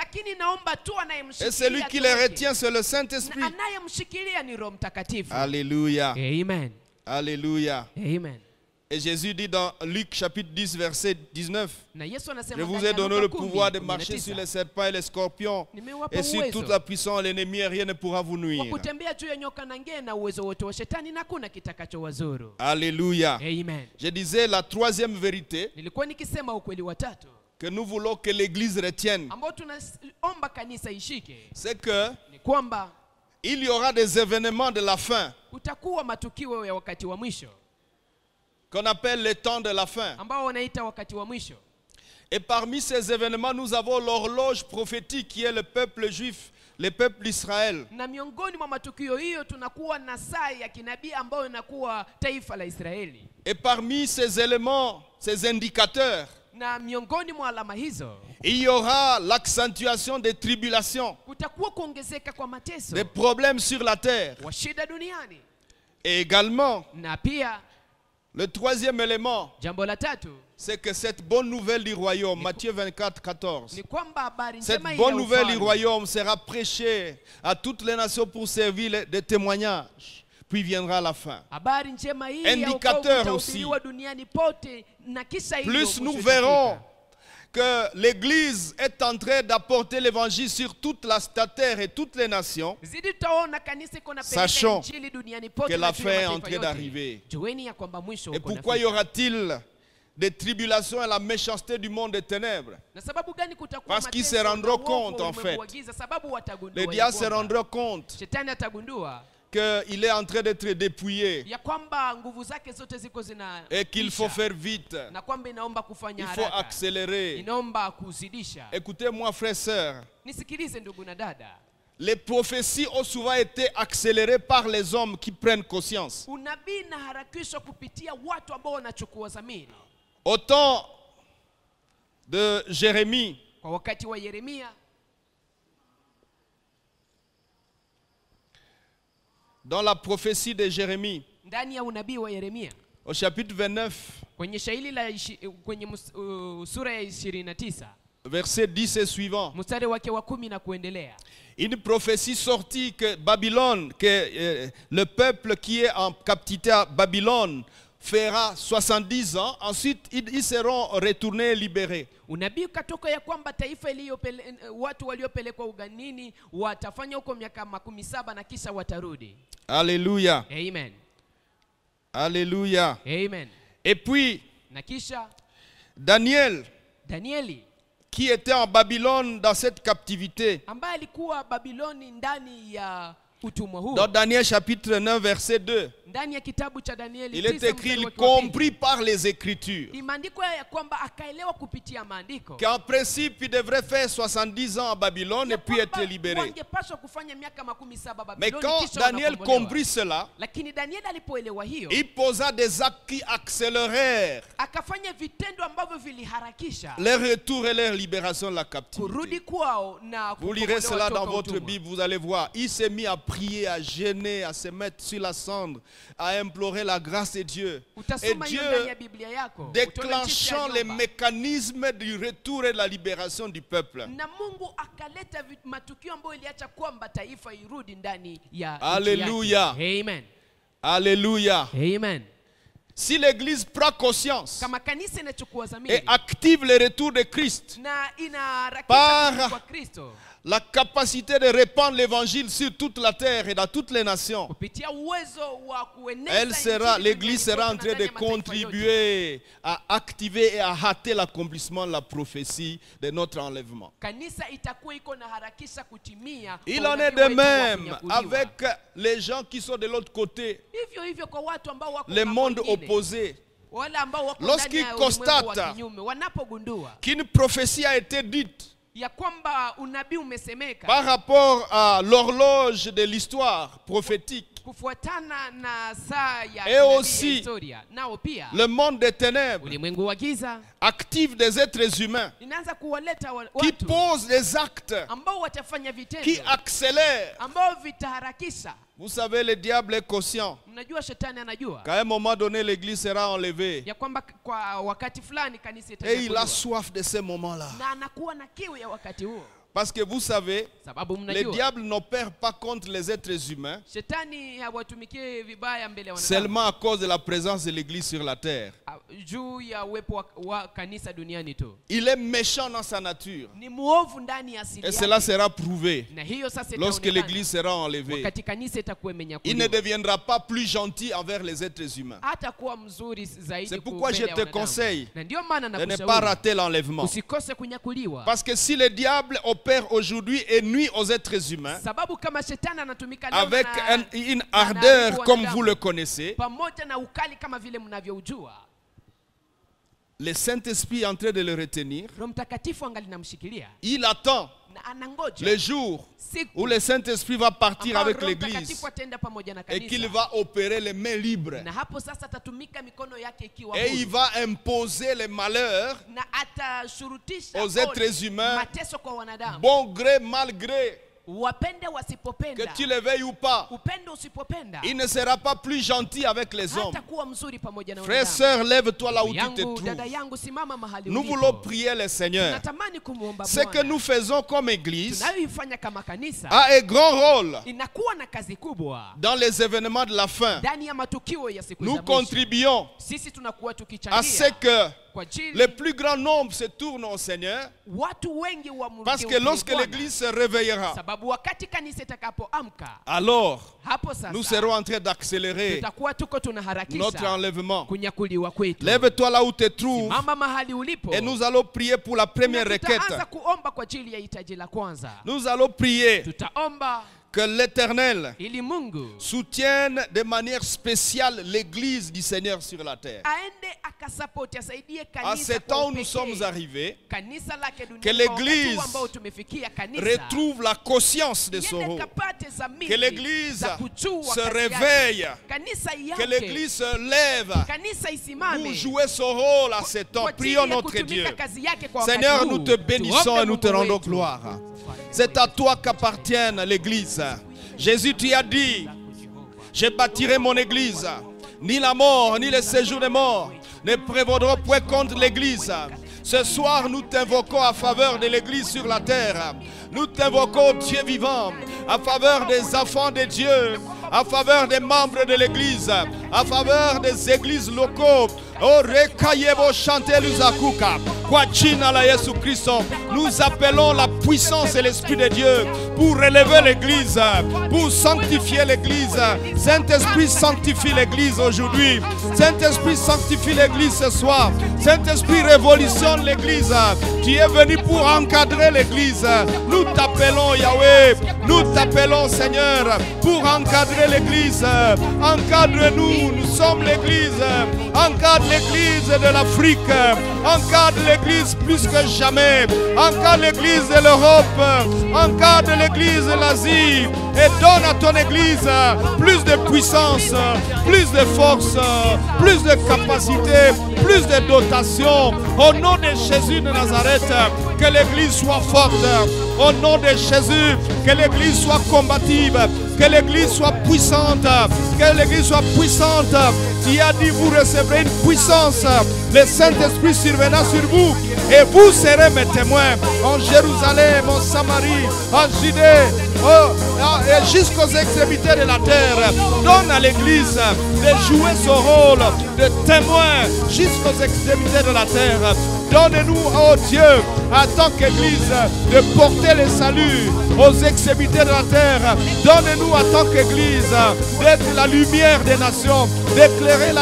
Et celui qui le retient, c'est le Saint-Esprit. Alléluia. Amen. Alléluia. Amen. Et Jésus dit dans Luc chapitre 10 verset 19, je vous ai donné le pouvoir de marcher sur les serpents et les scorpions et sur toute la puissance de l'ennemi et rien ne pourra vous nuire. Alléluia. Amen. Je disais la troisième vérité que nous voulons que l'Église retienne, c'est que il y aura des événements de la fin qu'on appelle les temps de la fin. Et parmi ces événements, nous avons l'horloge prophétique qui est le peuple juif, le peuple d'Israël. Et parmi ces éléments, ces indicateurs, il y aura l'accentuation des tribulations, des problèmes sur la terre. Et également, le troisième élément, c'est que cette bonne nouvelle du royaume, Matthieu 24, 14, cette bonne nouvelle du royaume sera prêchée à toutes les nations pour servir de témoignage. Puis viendra la fin. Indicateur aussi. Plus nous verrons que l'Église est en train d'apporter l'évangile sur toute la terre et toutes les nations, sachons que la fin est en train d'arriver. Et pourquoi y aura-t-il des tribulations et la méchanceté du monde des ténèbres? Parce qu'ils se rendront compte, en fait. Les diables se rendront compte qu'il est en train d'être dépouillé et qu'il faut faire vite. Il faut accélérer. Écoutez-moi, frères et sœurs. Les prophéties ont souvent été accélérées par les hommes qui prennent conscience. Au temps de Jérémie, dans la prophétie de Jérémie, au chapitre 29, verset 10 et suivant, une prophétie sortie que Babylone, que le peuple qui est en captivité à Babylone fera 70 ans, ensuite ils seront retournés et libérés. Unabii ukatoka ya kwamba taifa watu waliopelekwa uganini watafanya huko miaka 17 na kisha watarudi. Alléluia. Amen. Alléluia. Amen. Et puis na kisha Danieli qui était en Babylone dans cette captivité. Ambaye alikuwa Babiloni ndani ya utumwa huu. Dans Daniel chapitre 9 verset 2. Ndani ya kitabu cha Danieli, il est écrit, il compris par les Écritures, qu'en principe il devrait faire 70 ans à Babylone et puis être libéré. Mais quand Daniel comprit cela, il posa des actes qui accélérèrent leur retour et leur libération de la captivité. Vous lirez cela dans votre Bible, vous allez voir. Il s'est mis à prier, à jeûner, à se mettre sur la cendre, à implorer la grâce de Dieu. Et Dieu, déclenchant les mécanismes du retour et de la libération du peuple. Alléluia. Amen. Alléluia. Amen. Si l'Église prend conscience et active le retour de Christ par la capacité de répandre l'évangile sur toute la terre et dans toutes les nations, l'Église sera en train de contribuer à activer et à hâter l'accomplissement de la prophétie de notre enlèvement. Il en est de même avec les gens qui sont de l'autre côté, le monde opposé. Lorsqu'ils constatent qu'une prophétie a été dite par rapport à l'horloge de l'histoire prophétique, et aussi le monde des ténèbres active des êtres humains qui posent des actes qui accélèrent. Vous savez, le diable est conscient qu'à un moment donné l'église sera enlevée et il a soif de ces moments-là. Parce que vous savez, le diable n'opère pas contre les êtres humains seulement à cause de la présence de l'église sur la terre. Il est méchant dans sa nature. Et cela sera prouvé lorsque l'église sera enlevée. Il ne deviendra pas plus gentil envers les êtres humains. C'est pourquoi je te conseille de ne pas rater l'enlèvement. Parce que si le diable opère aujourd'hui et nuit aux êtres humains avec une ardeur comme vous le connaissez, le Saint-Esprit est en train de le retenir. Il attend le jour où le Saint-Esprit va partir avec l'église et qu'il va opérer les mains libres. Et il va imposer les malheurs aux êtres humains, bon gré, mal gré. Que tu le veuilles ou pas, il ne sera pas plus gentil avec les hommes. Frère, sœur, lève-toi là où tu te trouves. Nous voulons prier le Seigneur. Ce que nous faisons comme église a un grand rôle dans les événements de la fin. Nous contribuons à ce que le plus grand nombre se tourne au Seigneur. Parce que lorsque l'église se réveillera, alors nous serons en train d'accélérer notre enlèvement. Lève-toi là où tu te trouves et nous allons prier pour la première requête. Nous allons prier que l'Éternel soutienne de manière spéciale l'église du Seigneur sur la terre. À ce temps où nous sommes arrivés, que l'église retrouve la conscience de son rôle, que l'église se réveille, que l'église se lève pour jouer son rôle à ce temps. Prions notre Dieu. Seigneur, nous te bénissons et nous te rendons gloire. C'est à toi qu'appartient l'église. Jésus, tu as dit, je bâtirai mon église. Ni la mort, ni le séjour des morts ne prévaudront point contre l'église. Ce soir, nous t'invoquons à faveur de l'église sur la terre. Nous t'invoquons, Dieu vivant, à faveur des enfants de Dieu, à faveur des membres de l'église, à faveur des églises locaux. Oh, rekayebo chanteluzakuka. Nous appelons la puissance et l'Esprit de Dieu pour relever l'église, pour sanctifier l'église. Saint-Esprit, sanctifie l'église aujourd'hui. Saint-Esprit, sanctifie l'église ce soir. Saint-Esprit, révolutionne l'église. Tu es venu pour encadrer l'église. Nous t'appelons Yahweh. Nous t'appelons Seigneur pour encadrer l'église. Encadre-nous, nous sommes l'église. Encadre l'église de l'Afrique. Encadre l'église plus que jamais. Encadre l'église de l'Europe. Encadre l'église de l'Asie. Et donne à ton église plus de puissance, plus de force, plus de capacité, plus de dotation. Au nom de Jésus de Nazareth, que l'église soit forte. Au nom de Jésus, que l'église soit combative. Que l'église soit puissante. Que l'église soit puissante. Tu as dit, vous recevrez une puissance. Le Saint-Esprit surviendra sur vous. Et vous serez mes témoins en Jérusalem, en Samarie, en Judée, et jusqu'aux extrémités de la terre. Donne à l'église de jouer son rôle de témoin jusqu'aux extrémités de la terre. Donne-nous, oh Dieu, en tant qu'église, de porter le salut aux extrémités de la terre. Donne-nous, en tant qu'église, d'être la lumière des nations, d'éclairer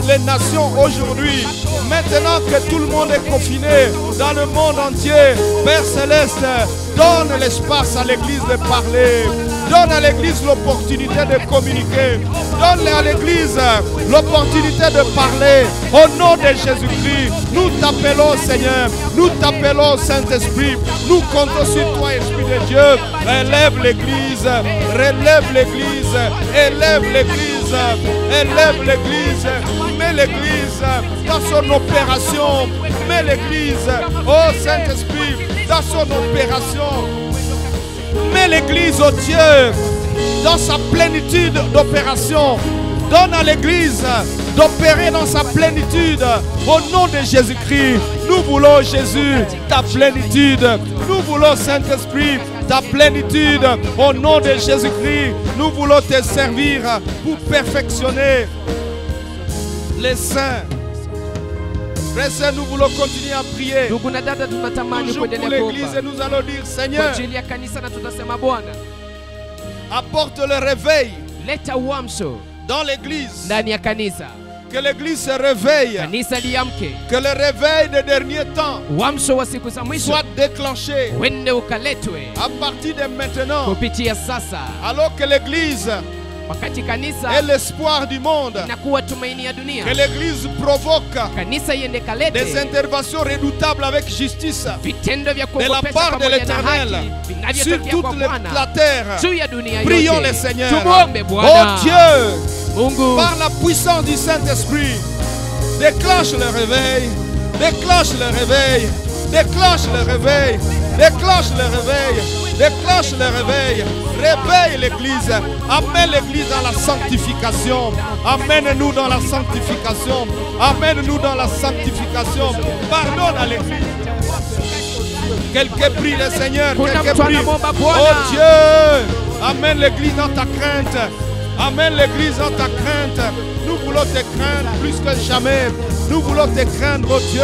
les nations aujourd'hui. Maintenant que tout le monde est confiné dans le monde entier, Père Céleste, donne l'espace à l'église de parler. Donne à l'église l'opportunité de communiquer. Donne à l'église l'opportunité de parler. Au nom de Jésus-Christ, nous t'appelons Seigneur. Nous t'appelons Saint-Esprit. Nous comptons sur toi, Esprit de Dieu. Relève l'église. Relève l'église. Élève l'église. Élève l'église. Mets l'église dans son opération. Mets l'église, oh Saint-Esprit, dans son opération. Mets l'église, oh Dieu, dans sa plénitude d'opération. Donne à l'église d'opérer dans sa plénitude. Au nom de Jésus-Christ, nous voulons Jésus, ta plénitude. Nous voulons Saint-Esprit, ta plénitude. Au nom de Jésus-Christ, nous voulons te servir pour perfectionner les saints. Frères, nous voulons continuer à prier. Toujours pour l'église et nous allons dire, Seigneur, apporte le réveil dans l'église. Que l'église se réveille. Que le réveil des derniers temps soit déclenché à partir de maintenant. Alors que l'église est l'espoir du monde. Que l'église provoque des interventions redoutables avec justice de la part de l'Éternel sur toute la terre. Prions le Seigneur. Oh Dieu, par la puissance du Saint-Esprit, déclenche le réveil. Déclenche le réveil. Déclenche le réveil. Déclenche le réveil. Déclenche le réveil. Réveille l'église. Amène l'église dans la sanctification. Amène-nous dans la sanctification. Amène-nous dans la sanctification. Pardonne à l'église. Quelqu'un prie le Seigneur. Quelqu'un prie. Oh Dieu, amène l'église dans ta crainte. Amène l'église en ta crainte. Nous voulons te craindre plus que jamais. Nous voulons te craindre, oh Dieu.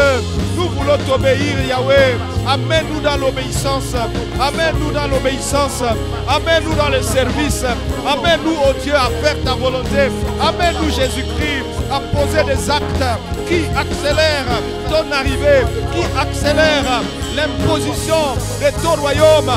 Nous voulons t'obéir, Yahweh. Amène-nous dans l'obéissance. Amène-nous dans l'obéissance. Amène-nous dans le service. Amène-nous, oh Dieu, à faire ta volonté. Amène-nous, Jésus-Christ, à poser des actes qui accélèrent ton arrivée, qui accélèrent l'imposition de ton royaume.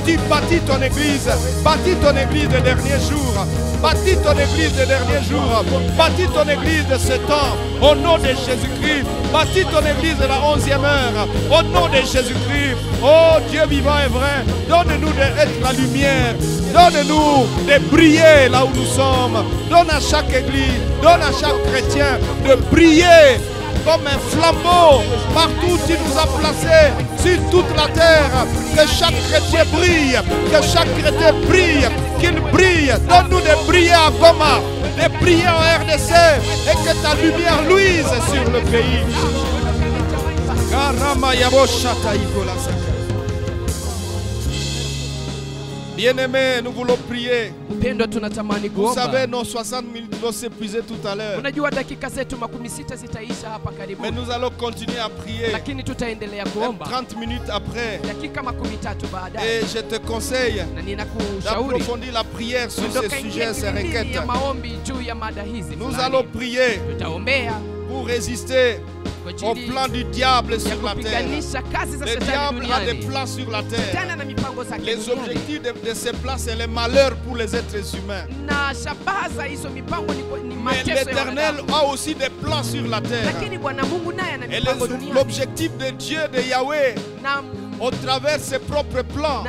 Tu bâtis ton église. Bâtis ton église des derniers jours. Bâtis ton église des derniers jours. Bâtis ton église de ce temps. Au nom de Jésus-Christ. Bâtis ton église de la 11e heure. Au nom de Jésus-Christ. Oh Dieu vivant et vrai. Donne-nous d'être la lumière. Donne-nous de briller là où nous sommes. Donne à chaque église, donne à chaque chrétien de briller comme un flambeau partout où tu nous as placés sur toute la terre. Que chaque chrétien brille, que chaque chrétien brille, qu'il brille. Donne-nous de briller à Goma, de briller en RDC et que ta lumière luise sur le pays. Bien-aimés, nous voulons prier. Vous savez, nos 60 minutes vont s'épuiser tout à l'heure. Mais nous allons continuer à prier 30 minutes après. Et je te conseille d'approfondir la prière sur ces sujets, ces requêtes. Nous allons prier pour résister au plan du diable sur la terre. Le diable a des plans sur la terre. Les objectifs de ces plans, c'est le malheur pour les êtres humains. Mais l'Éternel a aussi des plans sur la terre. Et l'objectif de Dieu, de Yahweh, au travers de ses propres plans,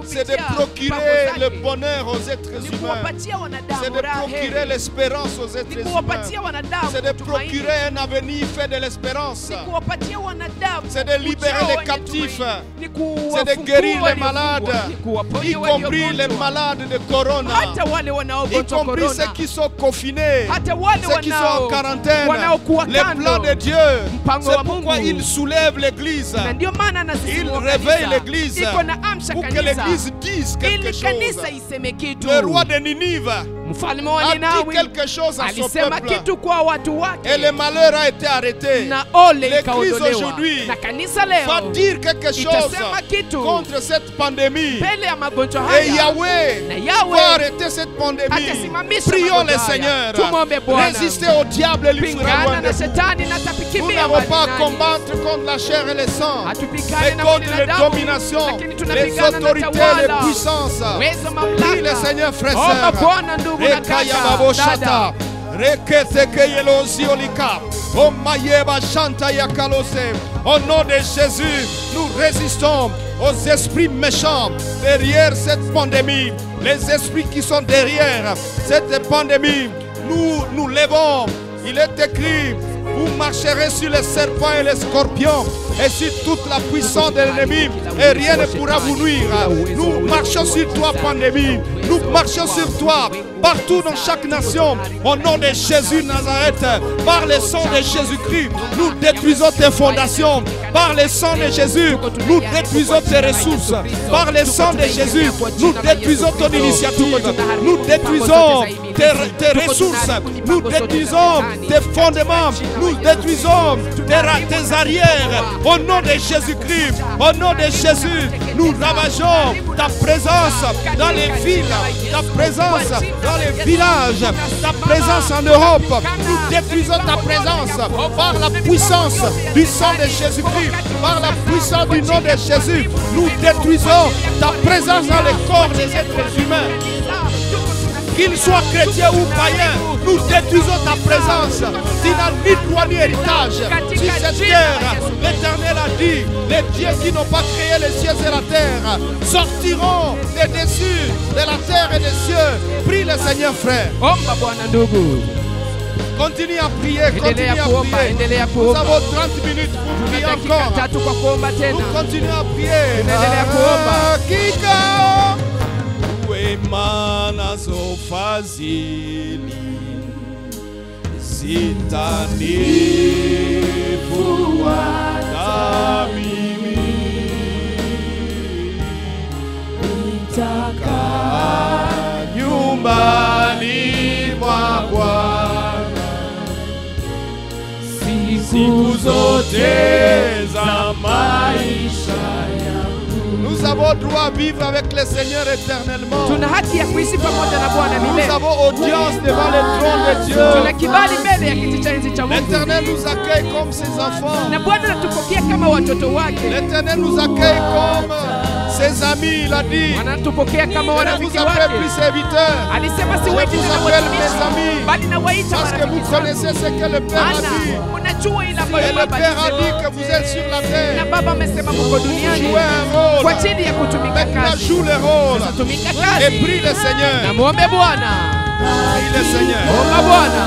c'est de procurer le bonheur aux êtres humains. C'est de procurer l'espérance aux êtres humains. C'est de procurer un avenir fait de l'espérance. C'est de libérer les captifs. C'est de guérir les malades, y compris les malades de Corona, y compris ceux qui sont confinés, ceux qui sont en quarantaine. Les plans de Dieu, c'est pourquoi il soulève l'église. Il réveille l'église pour que l'église dise quelque chose. Le roi de Ninive a dit quelque chose à son peuple et le malheur a été arrêté. L'église aujourd'hui va dire quelque chose contre cette pandémie. Et Yahweh va arrêter cette pandémie. Prions le Seigneur. Résister au diable et lui fera loin de vous. Nous n'avons pas à combattre contre la chair et le sang, mais contre les dominations, les autorités, les puissances. Prie le Seigneur, frère et sœur. Au nom de Jésus, nous résistons aux esprits méchants derrière cette pandémie. Les esprits qui sont derrière cette pandémie, nous levons. Il est écrit: vous marcherez sur les serpents et les scorpions et sur toute la puissance de l'ennemi et rien ne pourra vous nuire. Nous marchons sur toi, pandémie. Nous marchons sur toi partout dans chaque nation. Au nom de Jésus Nazareth, par le sang de Jésus-Christ, nous détruisons tes fondations. Par le sang de Jésus, nous détruisons tes ressources. Par le sang de Jésus, nous détruisons ton initiative. Nous détruisons tes ressources. Nous détruisons tes fondements. Nous détruisons tes arrières. Au nom de Jésus-Christ, au nom de Jésus, nous ravageons ta présence dans les villes, ta présence dans les villages, ta présence en Europe. Nous détruisons ta présence par la puissance du sang de Jésus-Christ, par la puissance du nom de Jésus. Nous détruisons ta présence dans les corps des êtres humains. Qu'ils soient chrétiens ou païens, nous détruisons ta présence. Tu n'as ni droit ni héritage sur cette terre. L'Éternel a dit: les dieux qui n'ont pas créé les cieux et la terre sortiront des dessus de la terre et des cieux. Prie le Seigneur, frère. Continue à prier, continue à prier. Nous avons 30 minutes pour prier encore. Nous continuons à prier. Mana zofazili zitanifu na mimi nitakaa nyumbani siku zote za maisha yangu. Nous avons droit à vivre avec le Seigneur éternellement. Tuna haki ya kuishi pamoja na Bwana milele. Nous avons audience devant le trône de Dieu. Tuna kibali mbele ya kiti cha enzi cha Mungu. L'Éternel nous accueille comme ses enfants. Na Bwana anatupokea kama watoto wake. L'Éternel nous accueille comme ses amis, il a dit. Anatupokea kama warafiki wake. Vous appelez plus serviteurs. Alisema siwaiti tena watumishi, bali nawaita marafiki. Parce que vous connaissez ce que le Père a dit. Unajua ile ambayo Baba alisema. Et le Père a dit que vous êtes sur la terre. Na Baba amesema mko duniani. Jouez un rôle. Kwa ajili ya kutumika kazi. Joue le rôle. Tumika kazi. Et prie le Seigneur. Na muombe Bwana. Prie le Seigneur. Omba Bwana.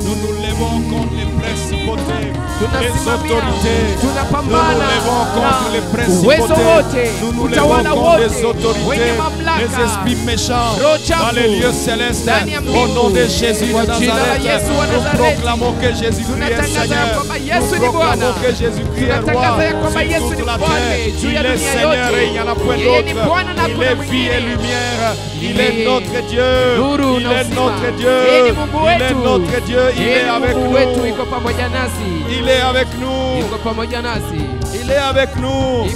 Nous nous levons contre les principautés, les autorités. Nous nous levons contre les principautés. Nous nous levons contre les autorités, les esprits méchants dans les lieux célestes. Au nom de Jésus de Nazareth, nous proclamons que Jésus-Christ est Seigneur. Nous proclamons que Jésus-Christ est roi sur toute la terre. Il est Seigneur et il n'y en a point d'autre. Il est vie et lumière. Il est notre Dieu. Il est notre Dieu. Il est notre Dieu. Il est avec nous. Il est avec nous. Il est avec nous.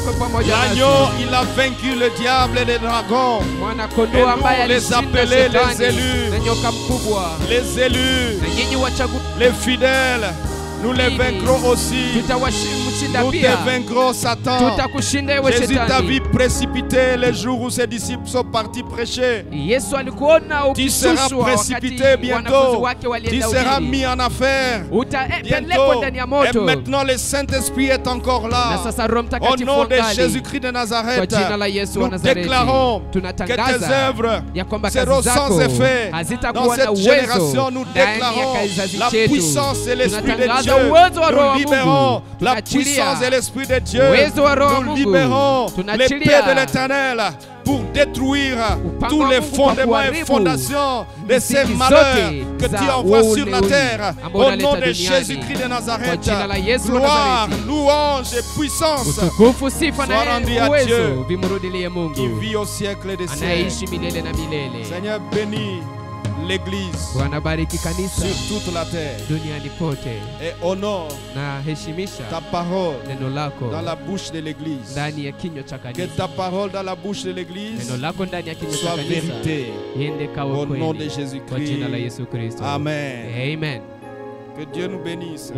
L'agneau, il a vaincu le diable et les dragons. Et nous les appelés les élus. Les élus. Les fidèles. Nous les vaincrons aussi. Nous te vaincrons Satan. Jésus t'a vu précipité les jours où ses disciples sont partis prêcher. Tu seras précipité bientôt. Tu seras mis en affaire bientôt. Et maintenant le Saint-Esprit est encore là. Au nom de Jésus-Christ de Nazareth, nous déclarons que tes œuvres seront sans effet. Dans cette génération, nous déclarons la puissance et l'Esprit de Dieu. Nous libérons la puissance et l'Esprit de Dieu. Nous libérons l'épée de l'Éternel pour détruire tous les fondements et fondations de ces malheurs que tu envoies sur la terre. Au nom de Jésus-Christ de Nazareth, gloire, louange et puissance soient rendues à Dieu qui vit au siècle des siècles. Seigneur, bénis l'Église sur toute la terre et honore ta parole dans la bouche de l'Église. Que ta parole dans la bouche de l'Église soit vérité au nom de Jésus-Christ. Amen. Que Dieu nous bénisse.